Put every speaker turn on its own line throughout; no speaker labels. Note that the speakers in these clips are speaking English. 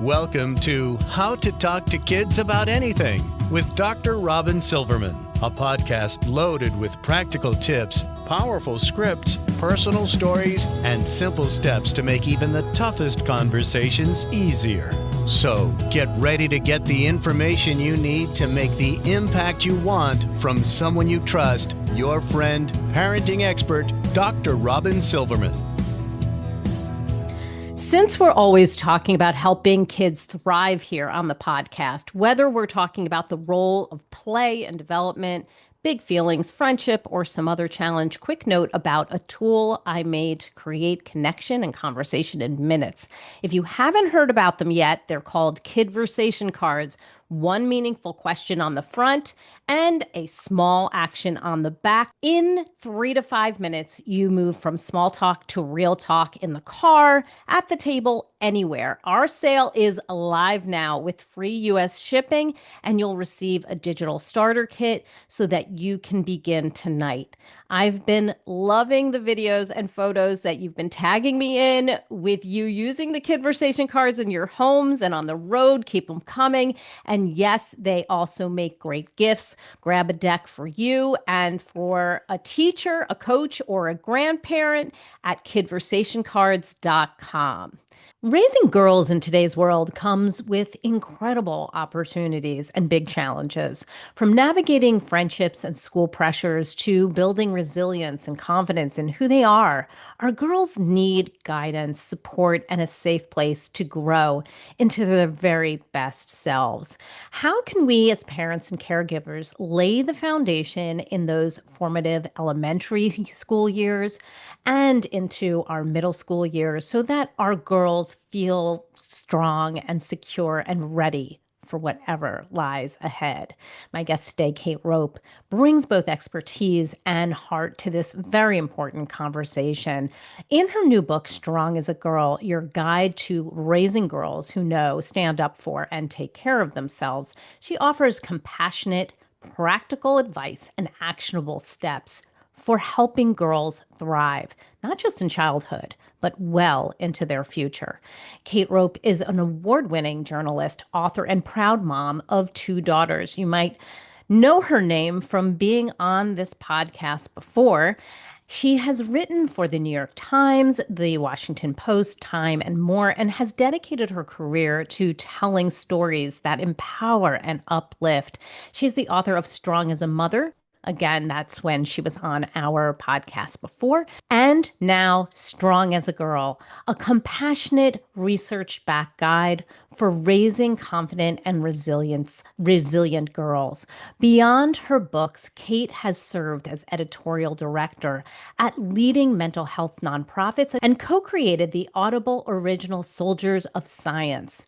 Welcome to How to Talk to Kids About Anything with Dr. Robyn Silverman, a podcast loaded with practical tips, powerful scripts, personal stories, and simple steps to make even the toughest conversations easier. So get ready to get the information you need to make the impact you want from someone you trust, your friend, parenting expert, Dr. Robyn Silverman.
Since we're always talking about helping kids thrive here on the podcast, whether we're talking about the role of play and development, big feelings, friendship, or some other challenge, quick note about a tool I made to create connection and conversation in minutes. If you haven't heard about them yet, they're called Kidversation cards. One meaningful question on the front and a small action on the back. In 3 to 5 minutes, you move from small talk to real talk in the car, at the table, anywhere. Our sale is live now with free US shipping, and you'll receive a digital starter kit so that you can begin tonight. I've been loving the videos and photos that you've been tagging me in with you using the Kidversation cards in your homes and on the road. Keep them coming. And yes, they also make great gifts. Grab a deck for you and for a teacher, a coach, or a grandparent at kidversationcards.com. Raising girls in today's world comes with incredible opportunities and big challenges. From navigating friendships and school pressures to building resilience and confidence in who they are, our girls need guidance, support, and a safe place to grow into their very best selves. How can we as parents and caregivers lay the foundation in those formative elementary school years and into our middle school years so that our girls feel strong and secure and ready for whatever lies ahead? My guest today, Kate Rope, brings both expertise and heart to this very important conversation. In her new book, Strong as a Girl, Your Guide to Raising Girls Who Know, Stand Up For, and Take Care of Themselves, she offers compassionate, practical advice and actionable steps for helping girls thrive, not just in childhood, but well into their future. Kate Rope is an award-winning journalist, author, and proud mom of 2 daughters. You might know her name from being on this podcast before. She has written for the New York Times, the Washington Post, Time, and more, and has dedicated her career to telling stories that empower and uplift. She's the author of Strong as a Mother. Again, that's when she was on our podcast before. And now, Strong as a Girl, a compassionate, research-backed guide for raising confident and resilient girls. Beyond her books, Kate has served as editorial director at leading mental health nonprofits and co-created the Audible original Soldiers of Science.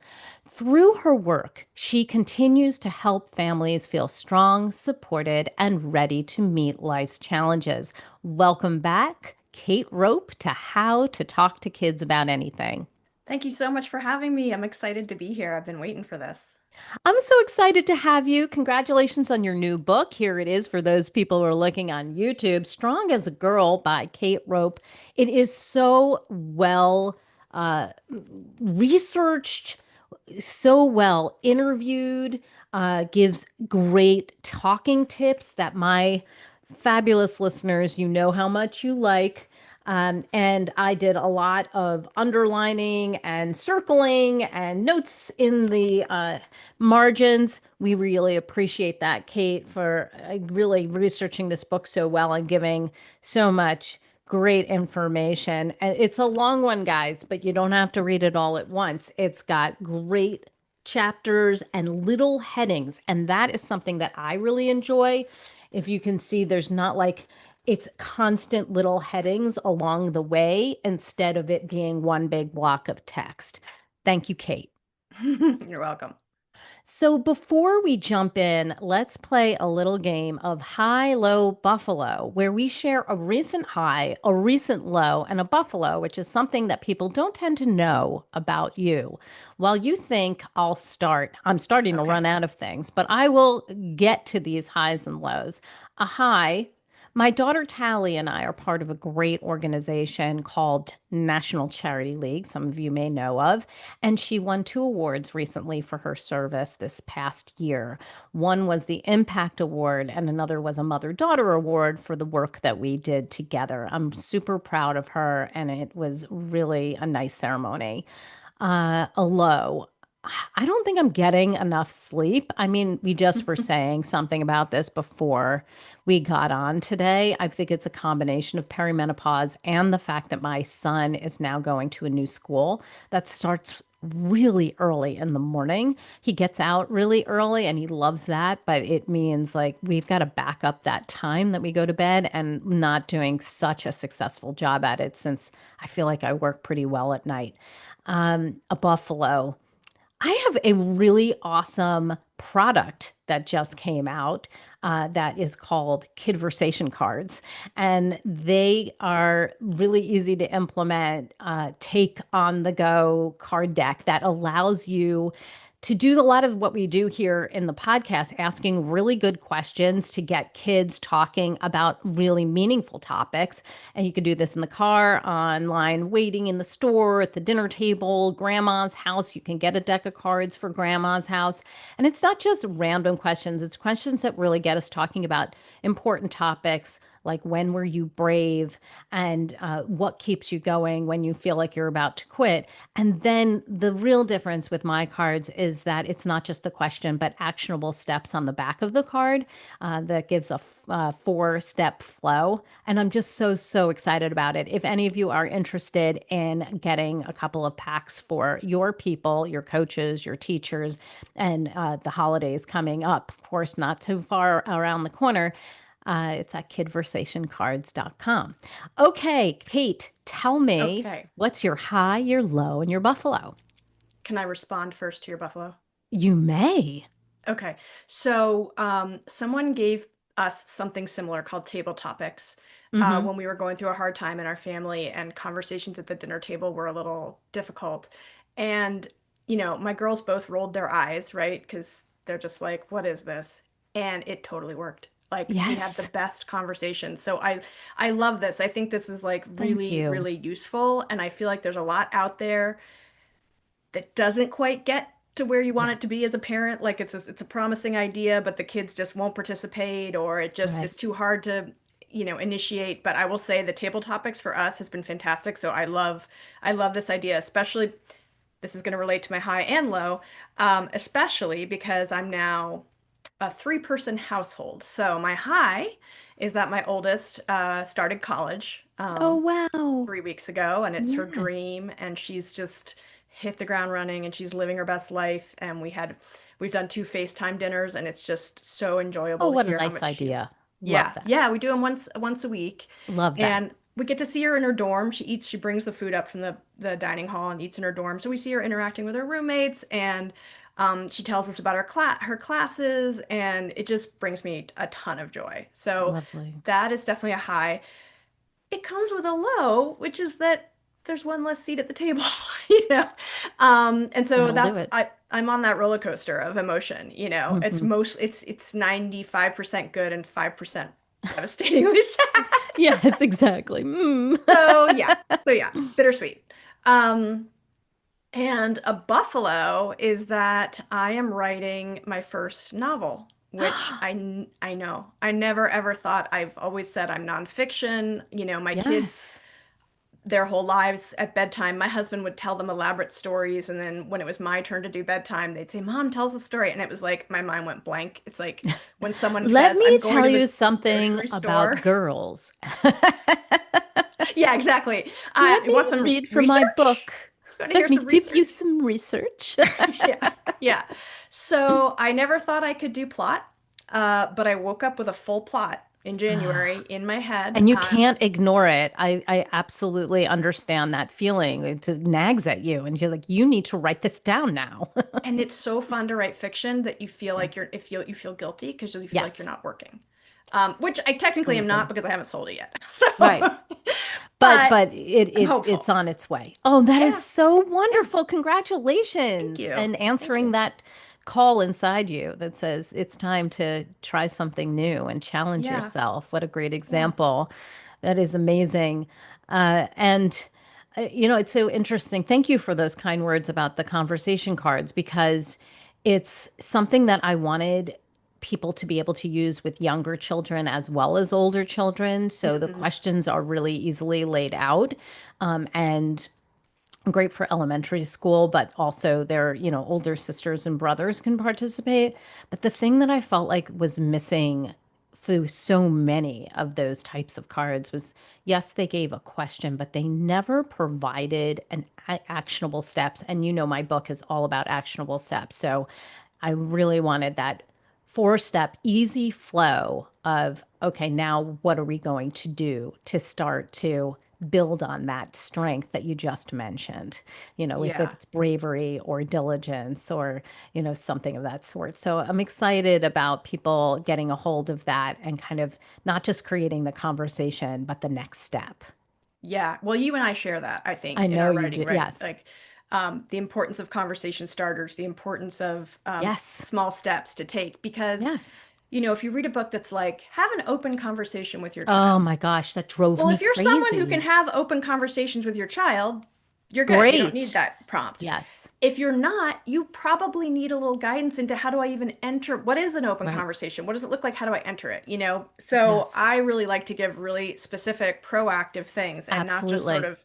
Through her work, she continues to help families feel strong, supported, and ready to meet life's challenges. Welcome back, Kate Rope, to How to Talk to Kids About Anything.
Thank you so much for having me. I'm excited to be here. I've been waiting for this.
I'm so excited to have you. Congratulations on your new book. Here it is for those people who are looking on YouTube, Strong as a Girl by Kate Rope. It is so well researched, so well interviewed, gives great talking tips that my fabulous listeners, you know how much you like. And I did a lot of underlining and circling and notes in the margins. We really appreciate that, Kate, for really researching this book so well and giving so much great information. And it's a long one, guys, but you don't have to read it all at once. It's got great chapters and little headings. And that is something that I really enjoy. If you can see, there's not like it's constant little headings along the way instead of it being one big block of text. Thank you, Kate.
You're welcome.
So before we jump in, let's play a little game of high, low, buffalo, where we share a recent high, a recent low, and a buffalo, which is something that people don't tend to know about you. While you think I'm starting to run out of things, but I will get to these highs and lows. A high: My daughter Tally and I are part of a great organization called National Charity League, some of you may know of, and she won two awards recently for her service this past year. One was the Impact Award, and another was a Mother Daughter Award for the work that we did together. I'm super proud of her, and it was really a nice ceremony. Alo, I don't think I'm getting enough sleep. I mean, we just were saying something about this before we got on today. I think it's a combination of perimenopause and the fact that my son is now going to a new school that starts really early in the morning. He gets out really early and he loves that, but it means like we've got to back up that time that we go to bed and not doing such a successful job at it since I feel like I work pretty well at night. A buffalo. I have a really awesome product that just came out that is called Kidversation cards. And they are really easy to implement, take on the go card deck that allows you to do a lot of what we do here in the podcast, asking really good questions to get kids talking about really meaningful topics. And you can do this in the car, online, waiting in the store, at the dinner table, grandma's house. You can get a deck of cards for grandma's house. And it's not just random questions, it's questions that really get us talking about important topics like when were you brave and what keeps you going when you feel like you're about to quit. And then the real difference with my cards is that it's not just a question, but actionable steps on the back of the card that gives a four-step flow. And I'm just so excited about it. If any of you are interested in getting a couple of packs for your people, your coaches, your teachers, and the holidays coming up, of course, not too far around the corner, it's at kidversationcards.com. Okay, Kate, tell me
Okay.
what's your high, your low, and your buffalo?
Can I respond first to your buffalo?
You may.
Okay. So someone gave us something similar called table topics
Mm-hmm.
when we were going through a hard time in our family and conversations at the dinner table were a little difficult. And, my girls both rolled their eyes, right? Because they're just like, what is this? And it totally worked. Like we had the
Yes.
best conversation. So I love this. I think this is like
Thank
really,
you.
really useful. And I feel like there's a lot out there that doesn't quite get to where you want
Yeah.
it to be as a parent. Like it's a promising idea, but the kids just won't participate, or it just
Right.
is too hard to, initiate. But I will say the table topics for us has been fantastic. So I love this idea, especially this is going to relate to my high and low, especially because I'm now a three-person household. So my high is that my oldest started college.
Oh, wow.
3 weeks ago, and it's her
Yes.
dream, and she's just hit the ground running, and she's living her best life. And we've done two FaceTime dinners, and it's just so
Oh,
enjoyable to
what a
hear how
nice
much she,
idea. Love
yeah,
that.
yeah, we do them once a week,
Love that.
and we get to see her in her dorm. She brings the food up from the dining hall and eats in her dorm, so we see her interacting with her roommates, and she tells us about her classes, and it just brings me a ton of joy. So
Lovely.
that is definitely a high. It comes with a low, which is that there's one less seat at the table, you know. And so
That'll do it.
I'm on that roller coaster of emotion, you know. It's
Hmm.
most it's 95% good and 5% devastatingly sad.
Yes, exactly. Mm.
So yeah. So yeah, bittersweet. Um, and a buffalo is that I am writing my first novel, which I know. I never ever thought. I've always said I'm nonfiction. My kids
Yes.
their whole lives at bedtime, my husband would tell them elaborate stories, and then when it was my turn to do bedtime, they'd say, "Mom, tell us a story." And it was like my mind went blank. It's like when someone
Let
says, "I'm
me
going
tell
to
you
the
something
grocery
about
store."
girls.
Yeah, exactly.
Let
You want
me
some
read from my
research?
book.
Want to hear
Let me
some
give you
research?
some research.
Yeah, yeah. So I never thought I could do plot, but I woke up with a full plot in January in my head.
And you can't ignore it. I absolutely understand that feeling. It just nags at you, and you're like, you need to write this down now.
And it's so fun to write fiction that you feel
Yeah.
like you feel guilty because you feel like you're
Yes,
not working. Which I technically am not
absolutely.
because I haven't sold it yet. So,
Right. But
but
but it,
I'm
it's
hopeful.
on its way. Oh, that is
Yeah,
so
yeah.
wonderful.
Thank
Congratulations.
you.
And
Thank
answering
you.
that call inside you that says it's time to try something new and challenge
Yeah.
yourself. What a great
Yeah.
example. That is amazing. And it's so interesting. Thank you for those kind words about the conversation cards, because it's something that I wanted people to be able to use with younger children as well as older children. So the
Mhm.
questions are really easily laid out. And great for elementary school, but also their, older sisters and brothers can participate. But the thing that I felt like was missing through so many of those types of cards was, yes, they gave a question, but they never provided an actionable steps. And my book is all about actionable steps. So I really wanted that four-step easy flow of, okay, now what are we going to do to start to build on that strength that you just mentioned, if
Yeah.
it's bravery or diligence or, something of that sort. So I'm excited about people getting a hold of that and kind of not just creating the conversation, but the next step.
Yeah. Well, you and I share that, I
I
think, in
know
our
you
writing,
do.
right?
Yes.
Like the importance of conversation starters, the importance of
Yes.
small steps to take. Because,
Yes.
if you read a book that's like, have an open conversation with your
Oh
child.
my gosh, that drove
Well,
me
if you're someone who can
crazy.
have open conversations with your child, you're good. You don't need
Great.
that prompt.
Yes.
If you're not, you probably need a little guidance into how do I even enter? What is an open
Right.
conversation? What does it look like? How do I enter it? So
Yes.
I really like to give really specific, proactive things and not just sort
Absolutely.
of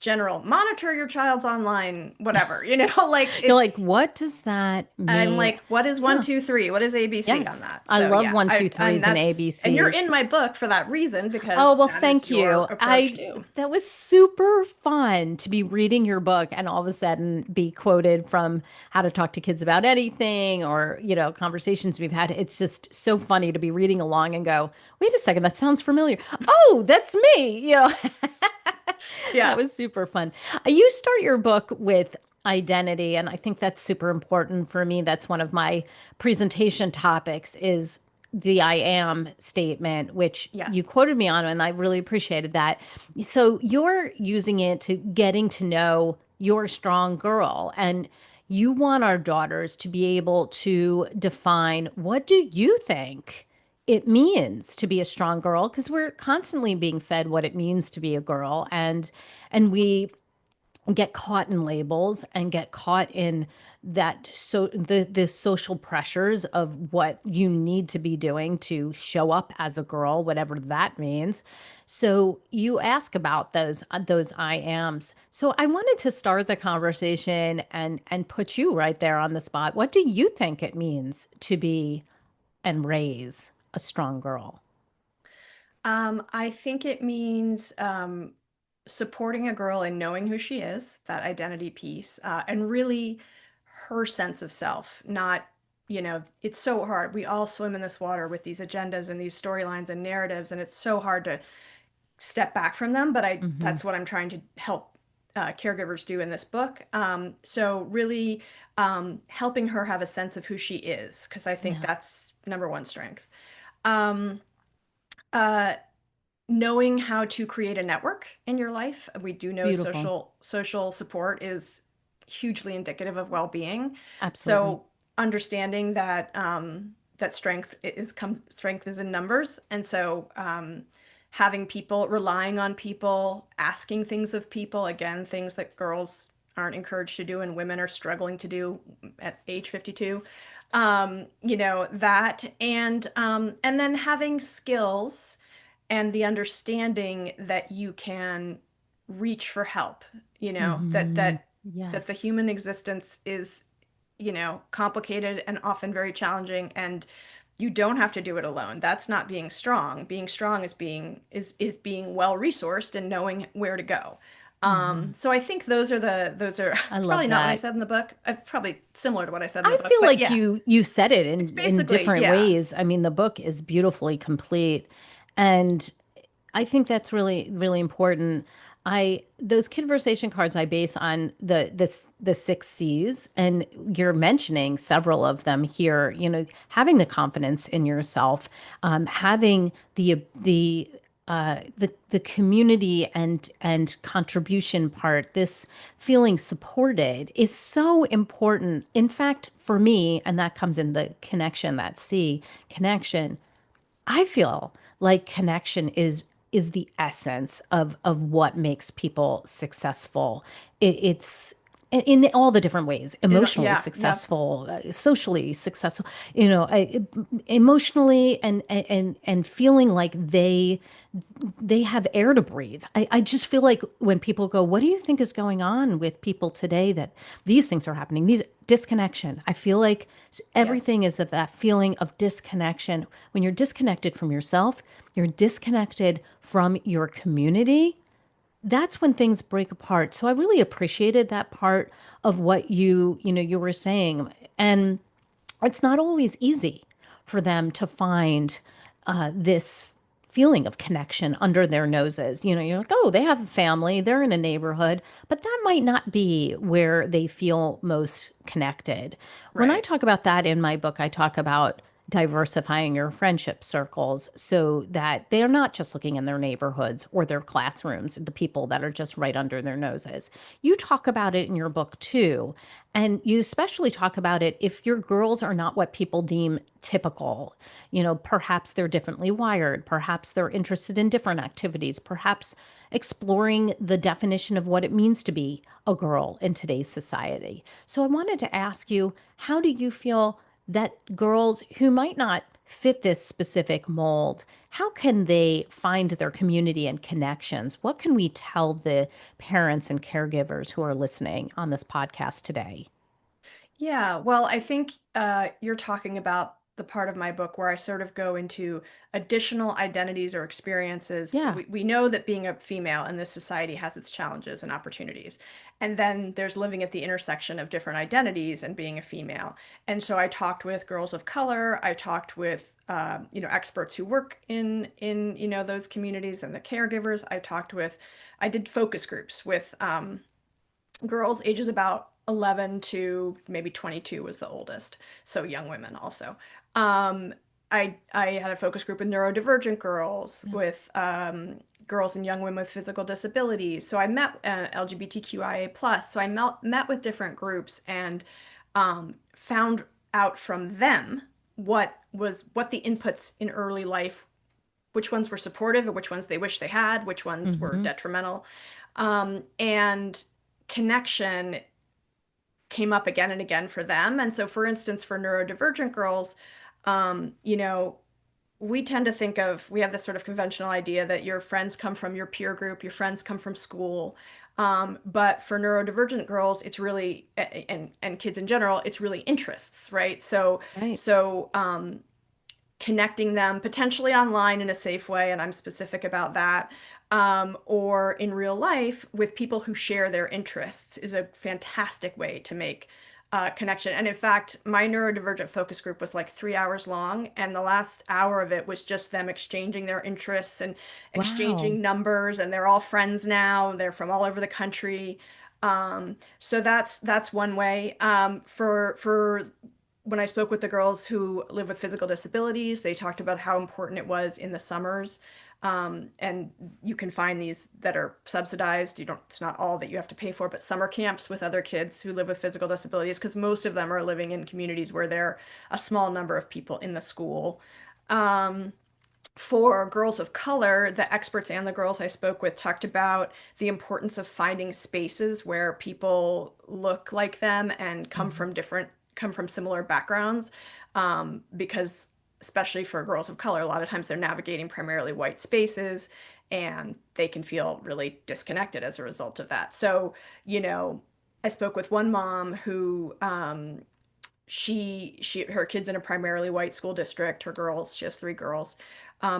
general monitor your child's online, whatever, like
You're
it.
like, what does that
I'm
mean?
like, what is one,
Yeah.
two, three? What is ABC on
Yes.
that?
I
So
love
yeah,
one, two,
and
threes and
and you're
ABCs.
in my book for that reason
Oh,
because
well,
that is
thank
your
you.
approach too.
That was super fun to be reading your book and all of a sudden be quoted from How to Talk to Kids About Anything or, conversations we've had. It's just so funny to be reading along and go, wait a second, that sounds familiar. Oh, that's me. That
Yeah.
was super fun. You start your book with identity, and I think that's super important for me. That's one of my presentation topics is the I am statement, which
Yes.
you quoted me on, and I really appreciated that. So you're using it to getting to know your strong girl, and you want our daughters to be able to define, what do you think it means to be a strong girl, because we're constantly being fed what it means to be a girl, and we get caught in labels and get caught in that, so the social pressures of what you need to be doing to show up as a girl, whatever that means. So you ask about those I ams. So I wanted to start the conversation and put you right there on the spot. What do you think it means to be and raise a strong girl?
I think it means supporting a girl and knowing who she is, that identity piece, and really her sense of self. Not, it's so hard. We all swim in this water with these agendas and these storylines and narratives, and it's so hard to step back from them. But
Hmm.
that's what I'm trying to help caregivers do in this book. So really helping her have a sense of who she is, because I think
Yeah.
that's number one strength. Um, uh, Knowing how to create a network in your life. We do know
Beautiful.
social support is hugely indicative of well-being.
Absolutely.
So understanding that that strength is in numbers, and so having people, relying on people, asking things of people, again, things that girls aren't encouraged to do and women are struggling to do at age 52. That and then having skills and the understanding that you can reach for help, that
Hmm.
that the
Yes.
human existence is, complicated and often very challenging, and you don't have to do it alone. That's not being strong. Being strong is being well resourced and knowing where to go.
Hmm.
So I think those are
I
it's
love
probably not what I
that.
said in the book. Probably similar to what I said in the
I
book,
feel
but
like
yeah,
you said it
it's
in
basically,
different
yeah.
ways. I mean, the book is beautifully complete, and I think that's really really important. I those conversation cards I base on the six C's, and you're mentioning several of them here. Having the confidence in yourself, having the the community and contribution part, this feeling supported, is so important. In fact, for me, and that comes in the connection, that C connection, I feel like connection is the essence of what makes people successful. It's in all the different ways, emotionally
Yeah, yep.
successful, socially successful, emotionally and feeling like they have air to breathe. I just feel like when people go, what do you think is going on with people today that these things are happening? These disconnection. I feel like everything
Yes.
is of that feeling of disconnection. When you're disconnected from yourself, you're disconnected from your community. That's when things break apart. So I really appreciated that part of what you were saying. And it's not always easy for them to find this feeling of connection under their noses. You're like, oh, they have a family, they're in a neighborhood, but that might not be where they feel most connected. When I
Right.
talk about that in my book, I talk about diversifying your friendship circles so that they are not just looking in their neighborhoods or their classrooms, the people that are just right under their noses. You talk about it in your book too. And you especially talk about it if your girls are not what people deem typical. Perhaps they're differently wired, perhaps they're interested in different activities, perhaps exploring the definition of what it means to be a girl in today's society. So I wanted to ask you, how do you feel that girls who might not fit this specific mold, how can they find their community and connections? What can we tell the parents and caregivers who are listening on this podcast today?
Yeah, well, I think you're talking about the part of my book where I sort of go into additional identities or experiences.
Yeah,
We know that being a female in this society has its challenges and opportunities. And then there's living at the intersection of different identities and being a female. And so I talked with girls of color. I talked with experts who work in those communities and the caregivers. I did focus groups with girls ages about 11 to maybe 22 was the oldest, so young women also. um, I had a focus group with neurodivergent girls,
yeah.
with girls and young women with physical disabilities. So I met LGBTQIA plus. So I met with different groups and found out from them what the inputs in early life, which ones were supportive and which ones they wish they had, which ones were
Hmm.
detrimental. And connection came up again and again for them. And so, for instance, for neurodivergent girls, um, you know, we tend to think of, we have this sort of conventional idea that your friends come from your peer group, your friends come from school. But for neurodivergent girls, it's really, and kids in general, it's really interests, right? So,
Right.
so, um, connecting them potentially online in a safe way, and I'm specific about that, or in real life with people who share their interests is a fantastic way to make connection. And in fact, my neurodivergent focus group was like 3 hours long, and the last hour of it was just them exchanging their interests and
Wow.
exchanging numbers, and they're all friends now. They're from all over the country. So that's one way. For when I spoke with the girls who live with physical disabilities, they talked about how important it was in the summers. And you can find these that are subsidized. It's not all that you have to pay for, but summer camps with other kids who live with physical disabilities, because most of them are living in communities where there are a small number of people in the school. Um, for girls of color, the experts and the girls I spoke with talked about the importance of finding spaces where people look like them and
Mhm.
come from similar backgrounds, because especially for girls of color, a lot of times they're navigating primarily white spaces and they can feel really disconnected as a result of that. So, you know, I spoke with one mom who her kids in a primarily white school district. Her girls, she has three girls.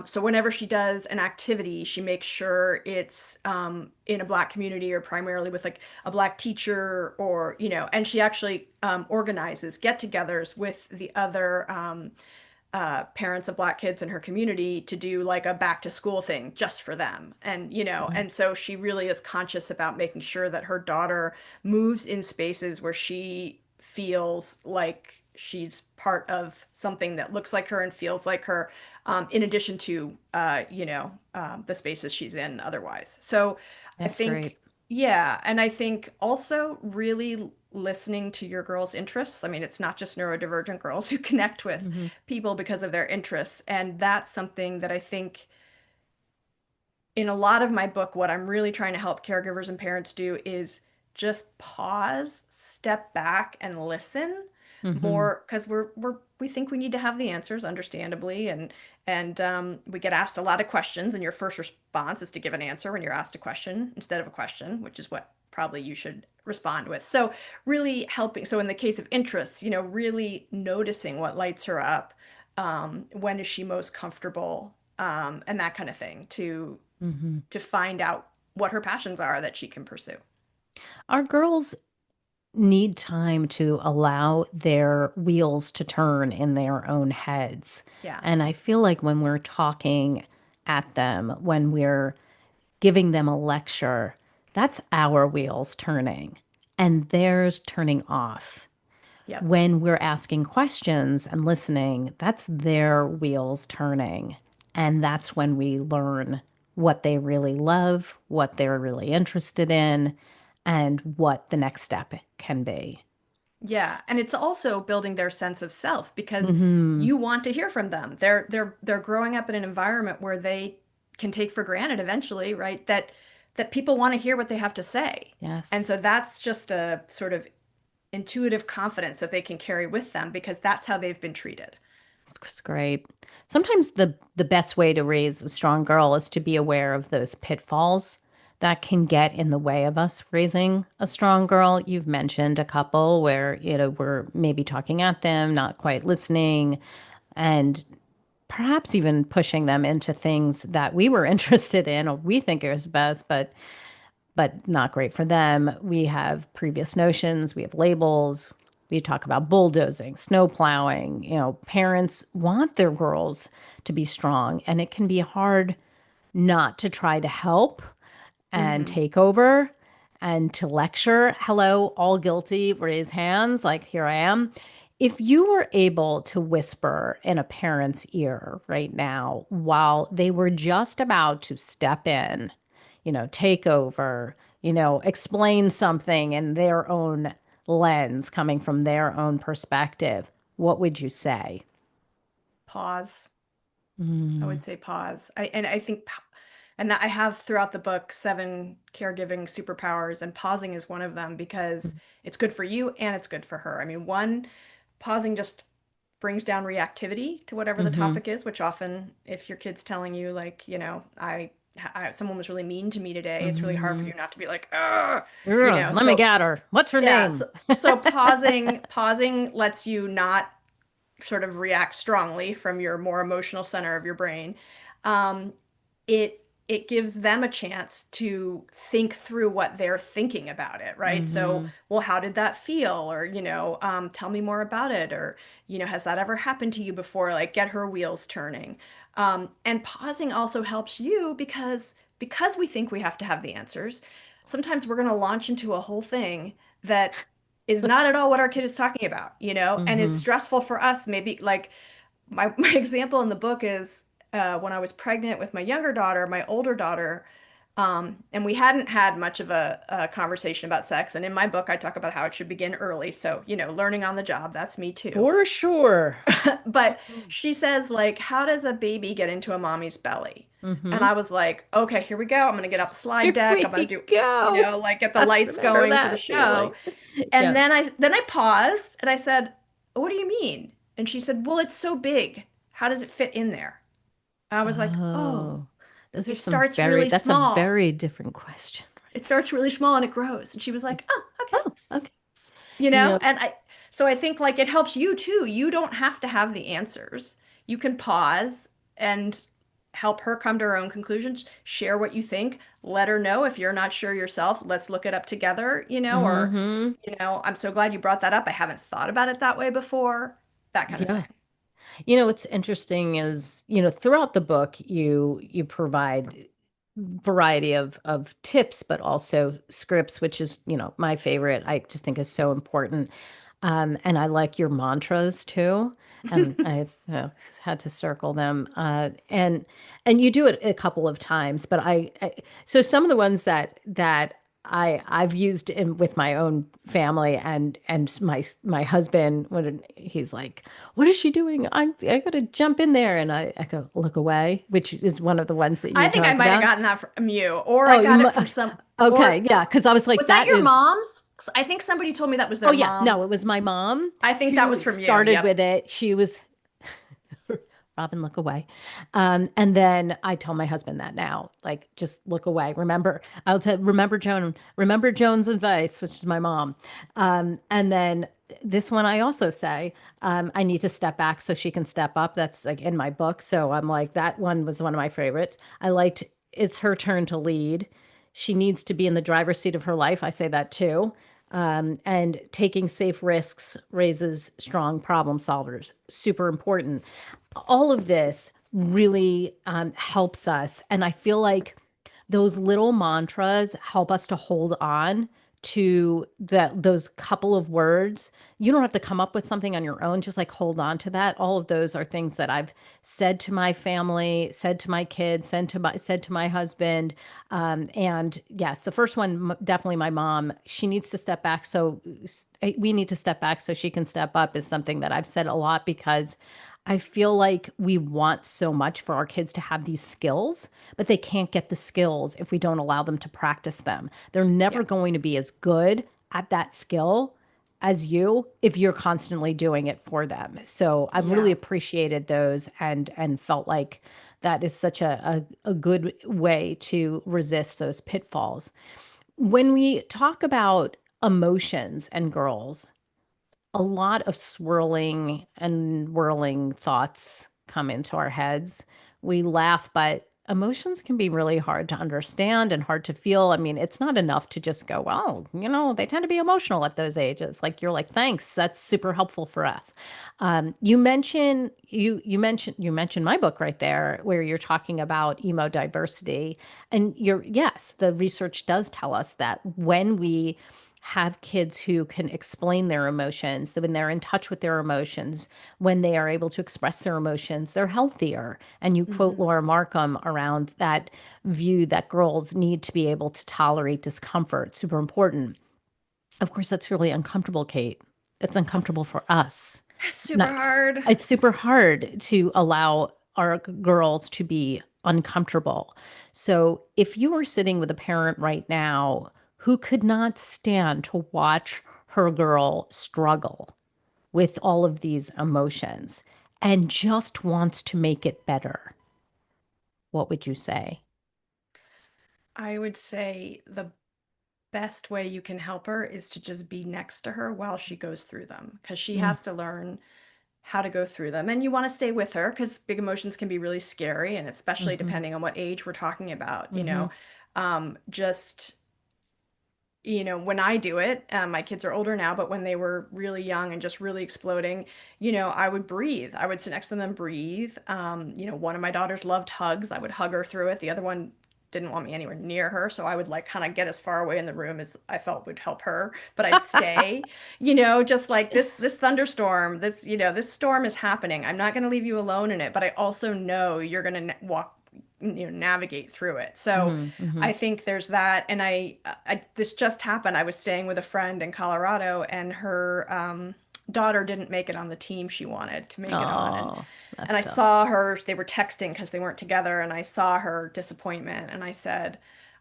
So whenever she does an activity, she makes sure it's in a black community or primarily with like a black teacher, or and she actually organizes get-togethers with the other parents of black kids in her community to do like a back to school thing just for them. And
Mhm.
and so she really is conscious about making sure that her daughter moves in spaces where she feels like she's part of something that looks like her and feels like her, in addition to the spaces she's in otherwise. So I
That's great.
think, yeah, and I think also really listening to your girls' interests. I mean, it's not just neurodivergent girls who connect with
Hmm.
people because of their interests, and that's something that I think in a lot of my book, what I'm really trying to help caregivers and parents do is just pause, step back, and listen
Hmm.
more because we think we need to have the answers, understandably, and we get asked a lot of questions, and your first response is to give an answer when you're asked a question instead of a question, which is what probably you should respond with. So really helping. So in the case of interests, really noticing what lights her up, when is she most comfortable, and that kind of thing
Hmm.
to find out what her passions are that she can pursue.
Our girls need time to allow their wheels to turn in their own heads.
Yeah.
And I feel like when we're talking at them, when we're giving them a lecture, that's our wheels turning and theirs turning off.
Yep.
When we're asking questions and listening, that's their wheels turning. And that's when we learn what they really love, what they're really interested in, and what the next step can be.
Yeah, and it's also building their sense of self because
Hmm.
you want to hear from them. They're growing up in an environment where they can take for granted eventually, right? That people want to hear what they have to say. And
Yes,
so that's just a sort of intuitive confidence that they can carry with them because that's how they've been treated.
it's great. Sometimes the best way to raise a strong girl is to be aware of those pitfalls that can get in the way of us raising a strong girl. You've mentioned a couple where, we're maybe talking at them, not quite listening, and perhaps even pushing them into things that we were interested in or we think is best, but not great for them. We have previous notions, we have labels. We talk about bulldozing, snow plowing. Parents want their girls to be strong, and it can be hard not to try to help and
Hmm.
take over and to lecture. Hello, all guilty, raise hands, like here I am. If you were able to whisper in a parent's ear right now while they were just about to step in, take over, explain something in their own lens, coming from their own perspective, what would you say?
Pause. I
Mm,
would say pause. I think and that I have throughout the book 7 caregiving superpowers, and pausing is one of them because it's good for you and it's good for her. I mean, one, pausing just brings down reactivity to whatever the
mm-hmm,
topic is, which often, if your kid's telling you, like, someone was really mean to me today, it's really hard for
mm-hmm.
you not to be like, Ugh,
Yeah, let me
so
get her. What's her
yeah,
name?
so pausing lets you not sort of react strongly from your more emotional center of your brain. Um, it gives them a chance to think through what they're thinking about it, right? So,
Mm-hmm.
well, how did that feel? Or, tell me more about it. Or, has that ever happened to you before? Like, get her wheels turning. And pausing also helps you because we think we have to have the answers. Sometimes we're going to launch into a whole thing that is not at all what our kid is talking about, and is
Mm-hmm.
stressful for us. Maybe like my example in the book is when I was pregnant with my younger daughter, my older daughter, and we hadn't had much of a conversation about sex. And in my book, I talk about how it should begin early. So, learning on the job, that's me too.
For sure.
But she says, like, how does a baby get into a mommy's belly? And
Mm-hmm.
I was like, okay, here we go. I'm gonna get out the slide
Here
deck. I'm gonna
we
do,
go.
like get the
I
lights
remember
going for the
that
show.
feeling.
And
Yeah.
then I paused and I said, what do you mean? And she said, well, it's so big. How does it fit in there? And I was like, oh,
Oh, those are
it
some
starts really
that's a
small.
very different question,
It
right?
starts really small and it grows. And she was like, oh, okay.
Oh, okay.
You
You
know,
know,
and so I think like it helps you too. You don't have to have the answers. You can pause and help her come to her own conclusions, share what you think, let her know if you're not sure yourself, let's look it up together, or,
mm-hmm.
I'm so glad you brought that up. I haven't thought about it that way before, that kind of
Yeah.
thing.
What's interesting is, throughout the book, you provide variety of tips, but also scripts, which is, my favorite. I just think is so important. And I like your mantras too. And I had to circle them. And you do it a couple of times, but so some of the ones that I've used with my own family and my husband when he's like, "What is she doing? I got to jump in there," and I go, "Look away," which is one of the ones that
I
you
think I
talk
might have
about.
gotten that from you, or I
Oh,
got it from some,
okay,
or
yeah, because I was like,
was that
that
your
is.
mom's? 'Cause I think somebody told me that was
Oh
their
yeah, no, it
mom's.
was my mom
I think that was
who
from you.
started
Yep.
with it. She was Robin, look away. And then I tell my husband that now, like, just look away. Remember Joan's advice, which is my mom. And then this one I also say, I need to step back so she can step up. That's like in my book. So I'm like, that one was one of my favorites. I liked it's her turn to lead. She needs to be in the driver's seat of her life. I say that too. And taking safe risks raises strong problem solvers. Super important. All of this really helps us. And I feel like those little mantras help us to hold on to those couple of words. You don't have to come up with something on your own, just like hold on to that. All of those are things that I've said to my family, said to my kids, said to my husband. And yes, the first one, definitely my mom. She needs to step back. So we need to step back so she can step up is something that I've said a lot because I feel like we want so much for our kids to have these skills, but they can't get the skills if we don't allow them to practice them. They're never
Yeah.
going to be as good at that skill as you if you're constantly doing it for them. So I've really
Yeah.
appreciated those and felt like that is such a good way to resist those pitfalls. When we talk about emotions and girls, a lot of swirling and whirling thoughts come into our heads. We laugh, but emotions can be really hard to understand and hard to feel. I mean, it's not enough to just go, well, they tend to be emotional at those ages. Like you're like, thanks, that's super helpful for us. You mentioned my book right there, where you're talking about emo diversity, and yes, the research does tell us that when we have kids who can explain their emotions, that when they're in touch with their emotions, when they are able to express their emotions, they're healthier. And you quote
Hmm.
Laura Markham around that view that girls need to be able to tolerate discomfort, super important. Of course, that's really uncomfortable, Kate. It's uncomfortable for us.
Super
Not,
hard.
it's super hard to allow our girls to be uncomfortable. So if you were sitting with a parent right now who could not stand to watch her girl struggle with all of these emotions and just wants to make it better, what would you say?
I would say the best way you can help her is to just be next to her while she goes through them because she
Mm,
has to learn how to go through them. And you want to stay with her because big emotions can be really scary, and especially
mm-hmm,
depending on what age we're talking about,
mm-hmm.
just when I do it, my kids are older now, but when they were really young and just really exploding, I would breathe. I would sit next to them and breathe. One of my daughters loved hugs. I would hug her through it. The other one didn't want me anywhere near her, so I would like kind of get as far away in the room as I felt would help her, but I'd stay, just like this thunderstorm, this storm is happening. I'm not going to leave you alone in it, but I also know you're going to walk navigate through it. So
Mm-hmm, mm-hmm.
I think there's that. And this just happened. I was staying with a friend in Colorado, and her daughter didn't make it on the team she wanted to make it on,
Oh,
and
that's
I
tough.
saw her. They were texting because they weren't together, and I saw her disappointment, and I said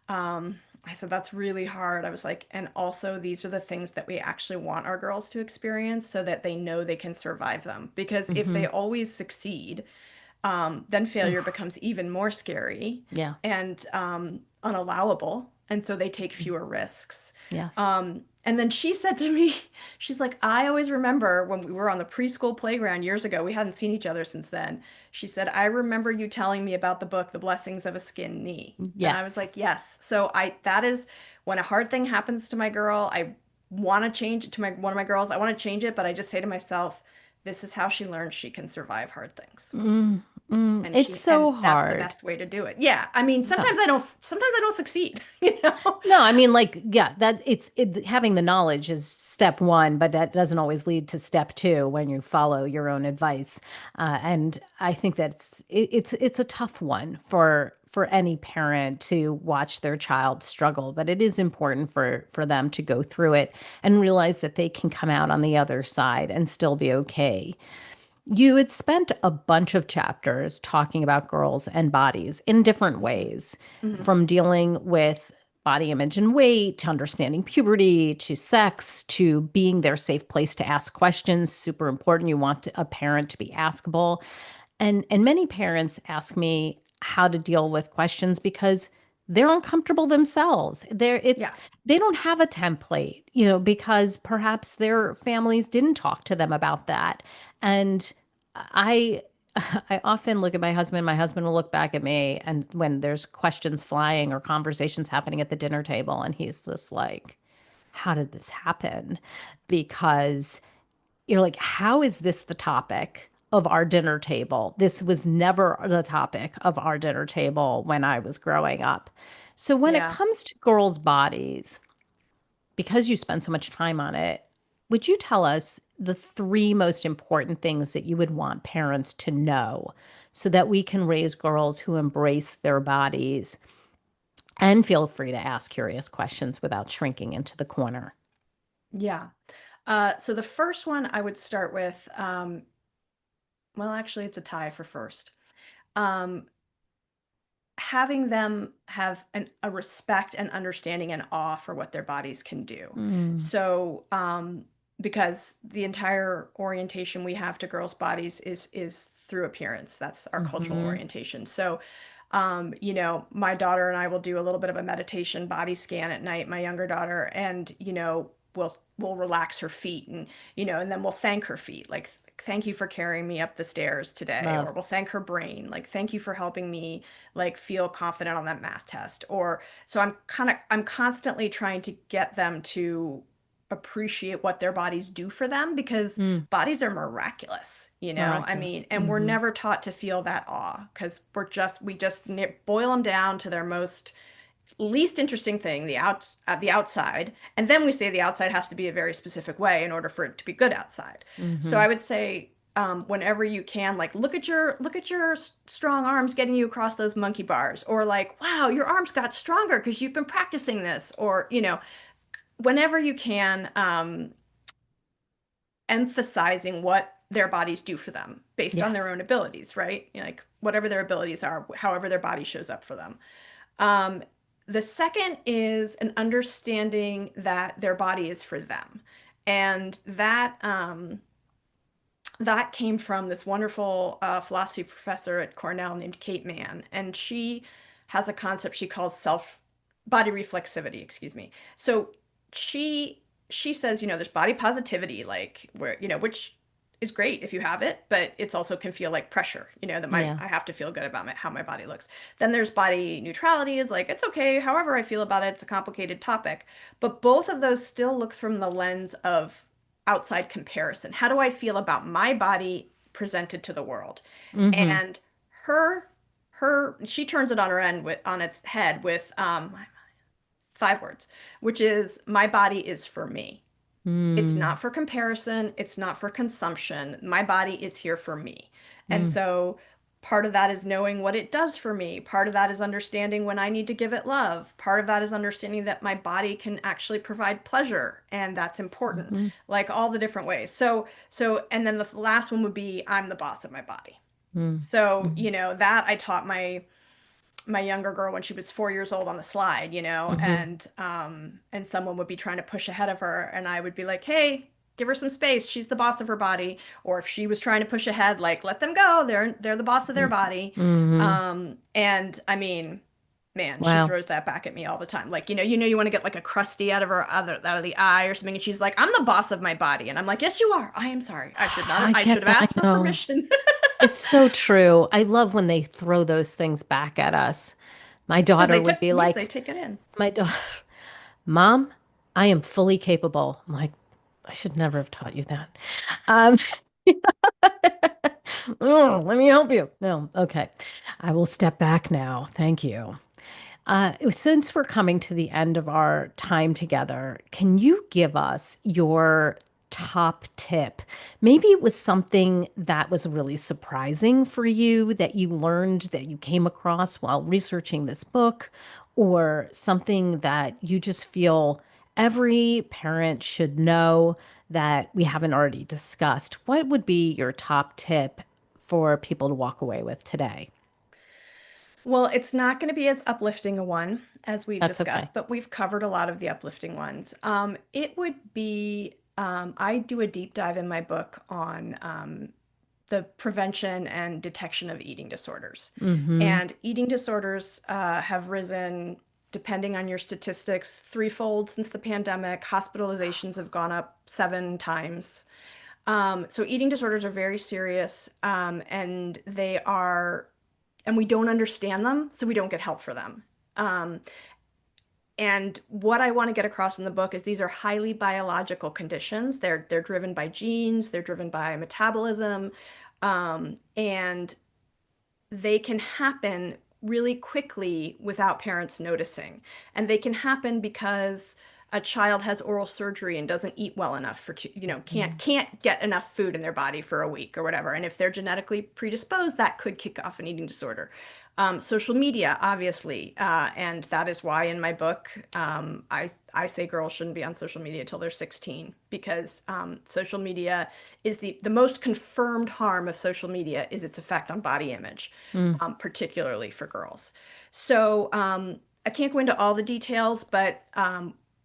that's really hard. I was like, and also these are the things that we actually want our girls to experience so that they know they can survive them. Because if
Mm-hmm.
they always succeed, then failure
Oof.
becomes even more scary
Yeah.
and unallowable. And so they take fewer risks.
Yes.
And then she said to me, she's like, I always remember when we were on the preschool playground years ago, we hadn't seen each other since then. She said, I remember you telling me about the book, The Blessings of a Skinned Knee. And I was
Yes.
like, yes. So that is when a hard thing happens to my girl, I want to change it to one of my girls. I want to change it, but I just say to myself, this is how she learns she can survive hard things.
Mm,
And
It's
she and
so
that's the
hard.
best way to do it. Yeah. I mean,
Yeah.
sometimes I don't succeed, you know?
No, I mean, like, yeah, having the knowledge is step one, but that doesn't always lead to step two when you follow your own advice. And I think it's a tough one for any parent to watch their child struggle, but it is important for them to go through it and realize that they can come out on the other side and still be okay. You had spent a bunch of chapters talking about girls and bodies in different ways,
Mhm.
from dealing with body image and weight to understanding puberty to sex to being their safe place to ask questions. Super important. You want a parent to be askable. And many parents ask me how to deal with questions because they're uncomfortable themselves.
Yeah.
They don't have a template, because perhaps their families didn't talk to them about that. And I I often look at my husband, my husband will look back at me and when there's questions flying or conversations happening at the dinner table and he's just like, how did this happen? Because you're like, how is this the topic of our dinner table? This was never the topic of our dinner table when I was growing up. So when it
Yeah.
comes to girls' bodies, because you spend so much time on it, would you tell us the three most important things that you would want parents to know so that we can raise girls who embrace their bodies and feel free to ask curious questions without shrinking into the corner?
Yeah. So the first one I would start with, well, actually, it's a tie for first. Um, Having them have a respect and understanding and awe for what their bodies can do.
Mm,
So, because the entire orientation we have to girls' bodies is through appearance. That's our cultural
mm-hmm.
orientation. So, my daughter and I will do a little bit of a meditation body scan at night, my younger daughter, and we'll relax her feet and then we'll thank her feet, like thank you for carrying me up the stairs today, or
Love.
we'll thank her brain, like thank you for helping me like feel confident on that math test. Or so I'm constantly trying to get them to appreciate what their bodies do for them because
Mm,
bodies are miraculous, I
miraculous.
mean, and we're
Mm-hmm.
never taught to feel that awe because we just boil them down to their most least interesting thing, the outside, and then we say the outside has to be a very specific way in order for it to be good outside. So
Mm-hmm.
I would say, whenever you can, like look at your strong arms getting you across those monkey bars, or like, wow, your arms got stronger because you've been practicing this, or whenever you can, emphasizing what their bodies do for them based on their
Yes.
own abilities, right? Like whatever their abilities are, however their body shows up for them. Um, the second is an understanding that their body is for them. And that came from this wonderful philosophy professor at Cornell named Kate Mann. And she has a concept she calls self body reflexivity, excuse me. So she she says, there's body positivity, like where, which is great if you have it, but it's also can feel like pressure, that
Yeah.
I have to feel good about how my body looks. Then there's body neutrality, is like it's okay, however I feel about it, it's a complicated topic. But both of those still look from the lens of outside comparison. How do I feel about my body presented to the world?
Mm-hmm.
And her she turns it on its head with 5 words, which is my body is for me. It's
Mm,
not for comparison. It's not for consumption. My body is here for me. And
mm,
so part of that is knowing what it does for me. Part of that is understanding when I need to give it love. Part of that is understanding that my body can actually provide pleasure, and that's important.
mm-hmm.
Like all the different ways. And then the last one would be I'm the boss of my body.
Mm,
So,
mm,
that I taught my younger girl when she was 4 years old on the slide,
mm-hmm.
and someone would be trying to push ahead of her, and I would be like, hey, give her some space. She's the boss of her body. Or if she was trying to push ahead, like let them go. They're the boss of their body.
Mm-hmm.
And I mean, man, she
Wow.
throws that back at me all the time. Like, you want to get like a crusty out of the eye or something, and she's like, I'm the boss of my body, and I'm like, yes, you are. I am sorry. I should not.
I
I should
get
have
that. I
asked for
know.
permission.
It's so true. I love when they throw those things back at us. My
Because
daughter would be
they
like,
take it in.
my daughter, Mom, I am fully capable. I'm like, I should never have taught you that. Um, Oh, let me help you. No, okay. I will step back now. Thank you. Since we're coming to the end of our time together, can you give us your top tip? Maybe it was something that was really surprising for you that you learned that you came across while researching this book, or something that you just feel every parent should know that we haven't already discussed. What would be your top tip for people to walk away with today?
Well, it's not going to be as uplifting a one as we've
That's okay.
discussed, but we've covered a lot of the uplifting ones. It would be, I do a deep dive in my book on the prevention and detection of eating disorders.
Mm-hmm.
And eating disorders have risen, depending on your statistics, threefold since the pandemic. Hospitalizations have gone up 7 times. So eating disorders are very serious, and we don't understand them, so we don't get help for them. Um, and what I want to get across in the book is these are highly biological conditions. They're driven by genes, they're driven by metabolism, and they can happen really quickly without parents noticing. And they can happen because a child has oral surgery and doesn't eat well enough for two, can't get enough food in their body for a week or whatever. And if they're genetically predisposed, that could kick off an eating disorder. Social media, obviously, and that is why in my book, I say girls shouldn't be on social media till they're 16 because social media is the most confirmed harm of social media is its effect on body image,
Mm.
particularly for girls. So I can't go into all the details, but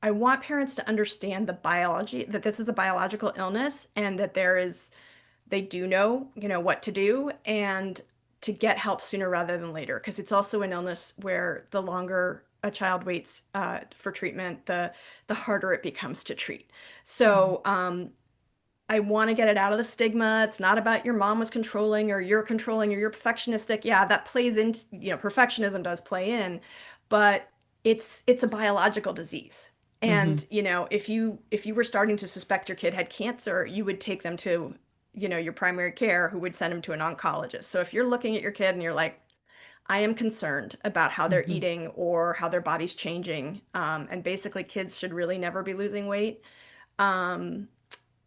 I want parents to understand the biology, that this is a biological illness and that they do know, what to do and to get help sooner rather than later. Because it's also an illness where the longer a child waits for treatment, the harder it becomes to treat. So I want to get it out of the stigma. It's not about your mom was controlling or you're perfectionistic. Yeah, that plays into, perfectionism does play in, but it's a biological disease.
Mm-hmm.
And, if you were starting to suspect your kid had cancer, you would take them to, your primary care who would send them to an oncologist. So if you're looking at your kid and you're like, I am concerned about how they're
Mm-hmm.
eating or how their body's changing, and basically kids should really never be losing weight, um,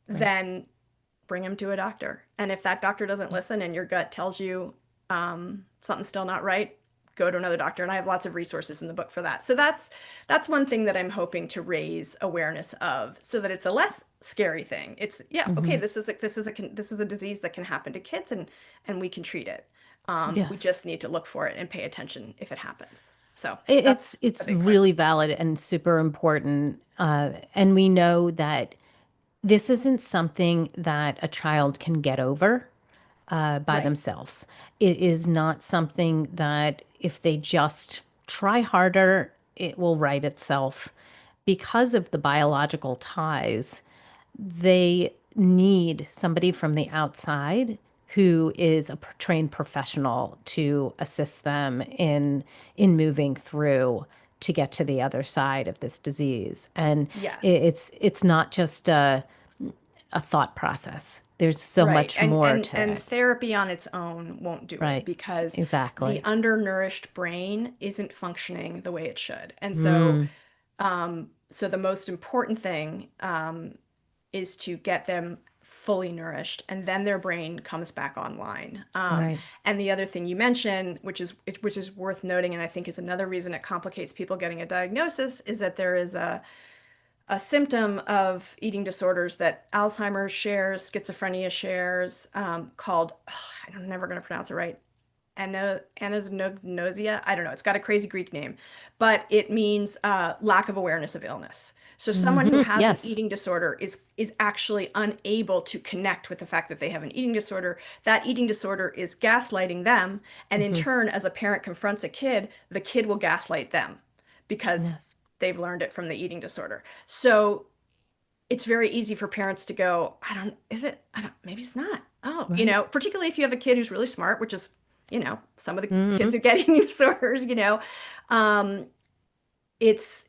Right.
then bring him to a doctor. And if that doctor doesn't listen and your gut tells you something's still not right, go to another doctor. And I have lots of resources in the book for that. So that's one thing that I'm hoping to raise awareness of, so that it's a less scary thing. It's yeah, okay.
Mm-hmm.
This is a disease that can happen to kids, and we can treat it. We
Yes.
just need to look for it and pay attention if it happens. So
It's
that's a
it's
big part.
really valid and super important. And we know that this isn't something that a child can get over by
Right.
themselves. It is not something that if they just try harder, it will right itself. Because of the biological ties, they need somebody from the outside who is a trained professional to assist them in moving through to get to the other side of this disease. And
Yes.
it's not just a thought process. There's so
Right.
much
And
more
and
to
and
it.
therapy on its own won't do it
Right.
because the
Exactly.
undernourished brain isn't functioning the way it should. And so
Mm,
so the most important thing is to get them fully nourished and then their brain comes back online.
right.
And the other thing you mentioned, which is worth noting and I think is another reason it complicates people getting a diagnosis, is that there is a symptom of eating disorders that Alzheimer's shares, schizophrenia shares, called, I'm never going to pronounce it right, anosognosia. I don't know. It's got a crazy Greek name, but it means lack of awareness of illness. So someone who
Hmm.
has an
Yes.
eating disorder is actually unable to connect with the fact that they have an eating disorder. That eating disorder is gaslighting them, and in
Hmm.
turn, as a parent confronts a kid, the kid will gaslight them because
Yes.
they've learned it from the eating disorder. So it's very easy for parents to go, I don't, is it? I don't, maybe it's not. Oh,
Right.
particularly if you have a kid who's really smart, which is, some of the
Hmm.
kids who get eating disorders, um, it's,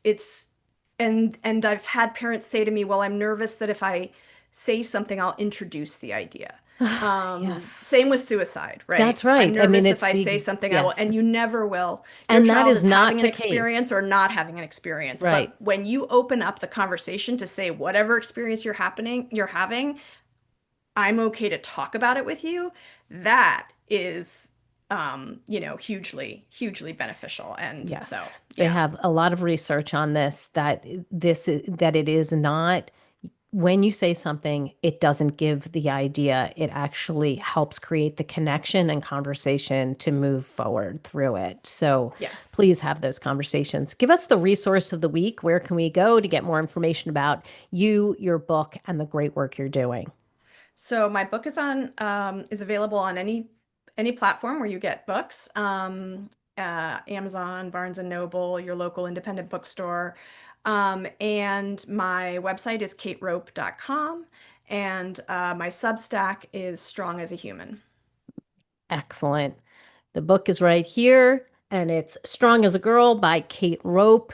and I've had parents say to me, well, I'm nervous that if I say something, I'll introduce the idea.
Yes.
Same with suicide, right?
That's
I'm
right. I mean,
nervous if
it's
I
the
say something, I will,
yes.
and you never will. Your
And that
child
is
is having
not
an
the
experience
case.
or not having an experience.
Right.
But when you open up the conversation to say whatever experience you're having, I'm okay to talk about it with you, that is, hugely, hugely beneficial. And so,
Yes. They
yeah.
have a lot of research on this that it is not when you say something, it doesn't give the idea. It actually helps create the connection and conversation to move forward through it. So
Yes.
please have those conversations. Give us the resource of the week. Where can we go to get more information about you, your book, and the great work you're doing?
So my book is available on any platform where you get books. Amazon, Barnes and Noble, your local independent bookstore. And my website is katerope.com, and my Substack is Strong as a Human.
Excellent. The book is right here, and it's Strong as a Girl by Kate Rope.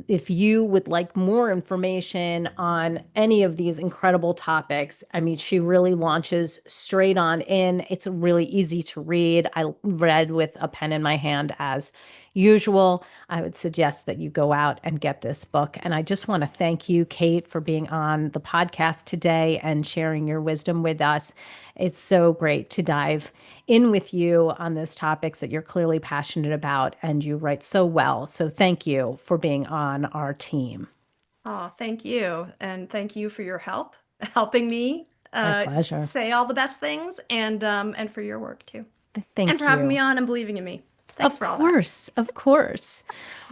If you would like more information on any of these incredible topics, I mean, she really launches straight on in. It's really easy to read. I read with a pen in my hand as usual. I would suggest that you go out and get this book. And I just want to thank you, Kate, for being on the podcast today and sharing your wisdom with us. It's so great to dive in with you on these topics that you're clearly passionate about and you write so well. So thank you for being on our team.
Oh, thank you. And thank you for your help, helping me
My pleasure.
say all the best things, and for your work too. And for
Thank
having me
you.
on and believing in me. Thanks
Of
for all that.
course, of course.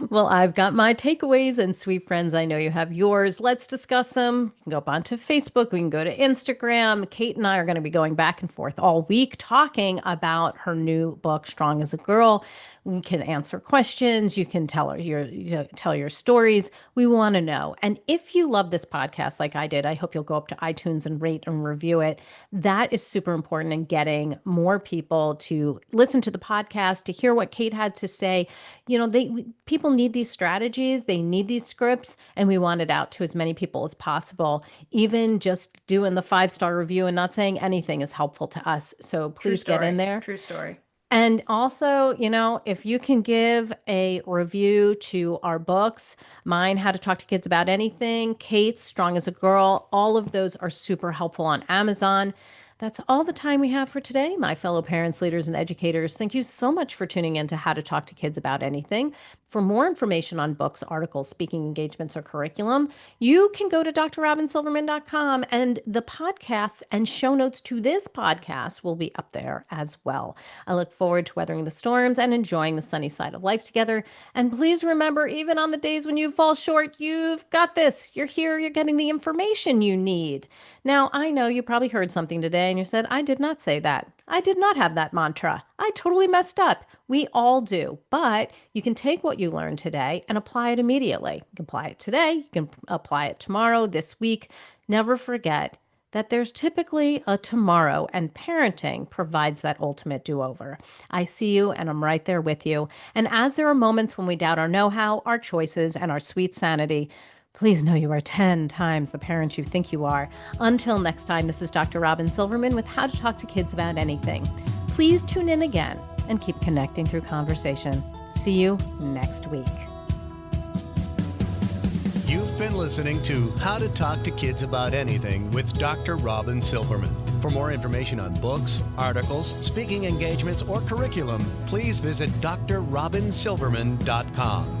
Well, I've got my takeaways, and sweet friends, I know you have yours. Let's discuss them. You can go up onto Facebook. We can go to Instagram. Kate and I are going to be going back and forth all week talking about her new book, Strong as a Girl. We can answer questions. You can tell her tell your stories. We want to know. And if you love this podcast like I did, I hope you'll go up to iTunes and rate and review it. That is super important in getting more people to listen to the podcast, to hear what Kate had to say. People need these strategies, they need these scripts, and we want it out to as many people as possible. Even just doing the 5-star review and not saying anything is helpful to us. So
True
please get in
story.
there.
True story.
And also, if you can give a review to our books, mine, How to Talk to Kids About Anything, Kate's, Strong as a Girl, all of those are super helpful on Amazon. That's all the time we have for today, my fellow parents, leaders, and educators. Thank you so much for tuning in to How to Talk to Kids About Anything. For more information on books, articles, speaking engagements, or curriculum, you can go to drrobynsilverman.com, and the podcasts and show notes to this podcast will be up there as well. I look forward to weathering the storms and enjoying the sunny side of life together. And please remember, even on the days when you fall short, you've got this. You're here, you're getting the information you need. Now, I know you probably heard something today and you said, I did not say that. I did not have that mantra. I totally messed up. We all do. But you can take what you learned today and apply it immediately. You can apply it today. You can apply it tomorrow, this week. Never forget that there's typically a tomorrow, and parenting provides that ultimate do-over. I see you, and I'm right there with you. And as there are moments when we doubt our know-how, our choices, and our sweet sanity, please know you are 10 times the parent you think you are. Until next time, this is Dr. Robyn Silverman with How to Talk to Kids About Anything. Please tune in again and keep connecting through conversation. See you next week.
You've been listening to How to Talk to Kids About Anything with Dr. Robyn Silverman. For more information on books, articles, speaking engagements, or curriculum, please visit drrobynsilverman.com.